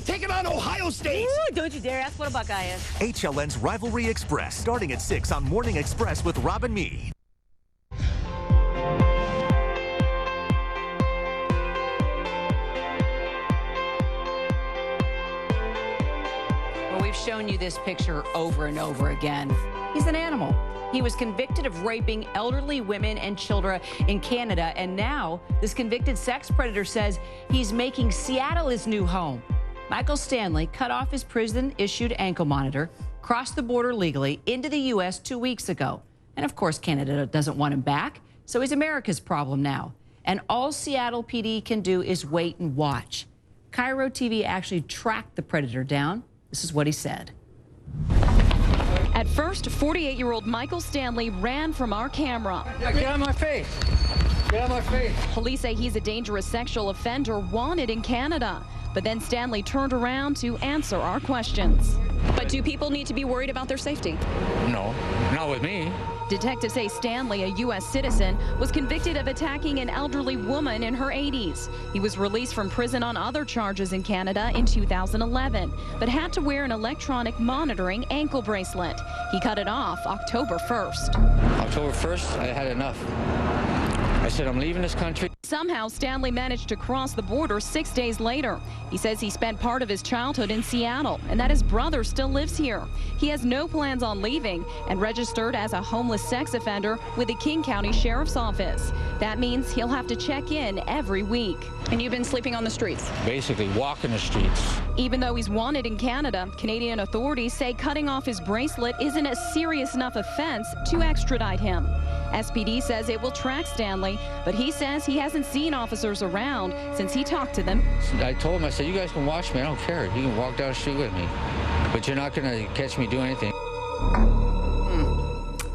taking on Ohio State. Ooh, don't you dare ask what a Buckeye is. HLN's Rivalry Express, starting at 6 on Morning Express with Rob and Mead. Well, we've shown you this picture over and over again. He's an animal. He was convicted of raping elderly women and children in Canada, and now this convicted sex predator says he's making Seattle his new home. Michael Stanley cut off his prison-issued ankle monitor, crossed the border legally into the U.S. 2 weeks ago. And of course, Canada doesn't want him back, so he's America's problem now. And all Seattle PD can do is wait and watch. Cairo TV actually tracked the predator down. This is what he said. At first, 48-year-old Michael Stanley ran from our camera. Get out of my face. Get out of my face. Police say he's a dangerous sexual offender wanted in Canada. But then Stanley turned around to answer our questions. But do people need to be worried about their safety? No, not with me. Detectives say Stanley, a U.S. citizen, was convicted of attacking an elderly woman in her 80s. He was released from prison on other charges in Canada in 2011, but had to wear an electronic monitoring ankle bracelet. He cut it off October 1st. October 1st, I had enough. I said, I'm leaving this country. Somehow, Stanley managed to cross the border 6 days later. He says he spent part of his childhood in Seattle and that his brother still lives here. He has no plans on leaving and registered as a homeless sex offender with the King County Sheriff's Office. That means he'll have to check in every week. And you've been sleeping on the streets? Basically, walking the streets. Even though he's wanted in Canada, Canadian authorities say cutting off his bracelet isn't a serious enough offense to extradite him. SPD says it will track Stanley, but he says he hasn't seen officers around since he talked to them. I told him, I said, you guys can watch me. I don't care. You can walk down the street with me. But you're not going to catch me doing anything.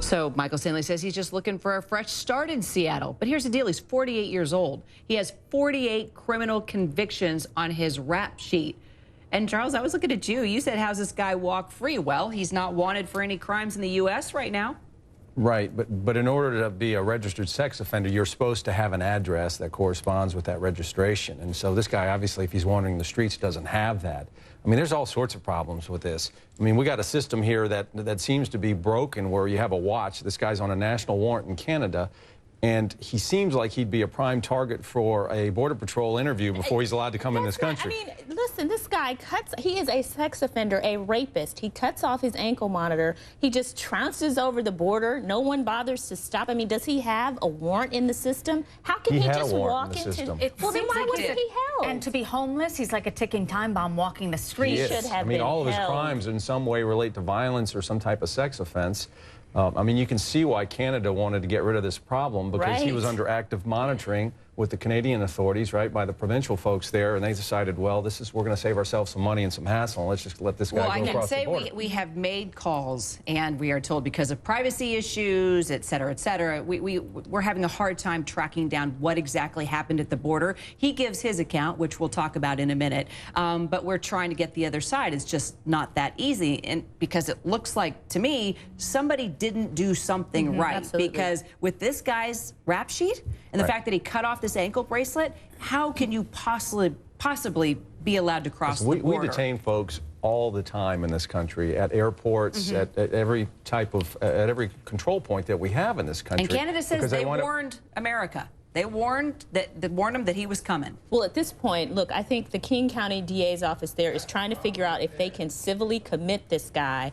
So Michael Stanley says he's just looking for a fresh start in Seattle. But here's the deal. He's 48 years old. He has 48 criminal convictions on his rap sheet. And Charles, I was looking at you. You said, how's this guy walk free? Well, he's not wanted for any crimes in the U.S. right now. Right, but in order to be a registered sex offender, you're supposed to have an address that corresponds with that registration. And so this guy, obviously, if he's wandering the streets, doesn't have that. I mean, there's all sorts of problems with this. I mean, we got a system here that seems to be broken where you have a watch. This guy's on a national warrant in Canada, and he seems like he'd be a prime target for a Border Patrol interview before he's allowed to come in this country. I mean, listen, this guy he is a sex offender, a rapist. He cuts off his ankle monitor. He just trounces over the border. No one bothers to stop. I mean, does he have a warrant in the system? How can he just walk into Well, then why wasn't he held? And to be homeless, he's like a ticking time bomb walking the street. He should have been all of his crimes in some way relate to violence or some type of sex offense. I mean, you can see why Canada wanted to get rid of this problem because he was under active monitoring with the Canadian authorities, right, by the provincial folks there, and they decided, well, we're going to save ourselves some money and some hassle, and let's just let this guy go across the border. Well, I can say we have made calls, and we are told because of privacy issues, et cetera, we're having a hard time tracking down what exactly happened at the border. He gives his account, which we'll talk about in a minute, but we're trying to get the other side. It's just not that easy, and because it looks like, to me, somebody didn't do something right. Absolutely. Because with this guy's rap sheet and the fact that he cut off this ankle bracelet, how can you possibly be allowed to cross the border? We detain folks all the time in this country at airports, at every type of, at every control point that we have in this country. And Canada says they warned America. They warned him that he was coming. Well, at this point, look, I think the King County DA's office there is trying to figure out if they can civilly commit this guy,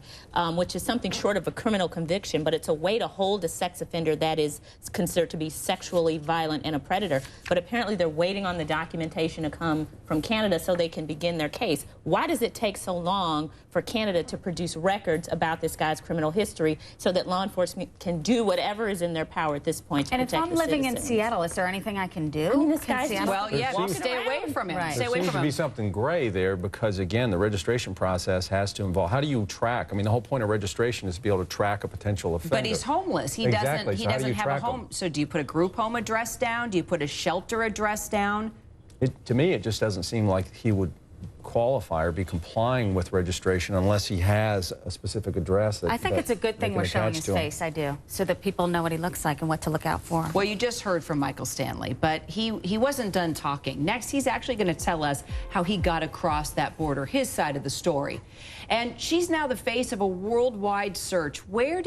which is something short of a criminal conviction, but it's a way to hold a sex offender that is considered to be sexually violent and a predator. But apparently they're waiting on the documentation to come from Canada so they can begin their case. Why does it take so long for Canada to produce records about this guy's criminal history so that law enforcement can do whatever is in their power at this point to protect And if I'm living in citizens? Seattle, is there anything I can do? I mean, this guy's just well, yeah, stay away from him. Right. Stay There away seems from to him. be something gray there because, again, the registration process has to involve, how do you track? I mean, the whole point of registration is to be able to track a potential offender. But he's homeless. He Exactly. doesn't. He So how do doesn't you have a track home. him? So do you put a group home address down? Do you put a shelter address down? To me, it just doesn't seem like he would qualify or be complying with registration unless he has a specific address. I think it's a good thing we're showing his face. I do, so that people know what he looks like and what to look out for. Well, you just heard from Michael Stanley, but he wasn't done talking. Next, he's actually going to tell us how he got across that border, his side of the story. And she's now the face of a worldwide search. Where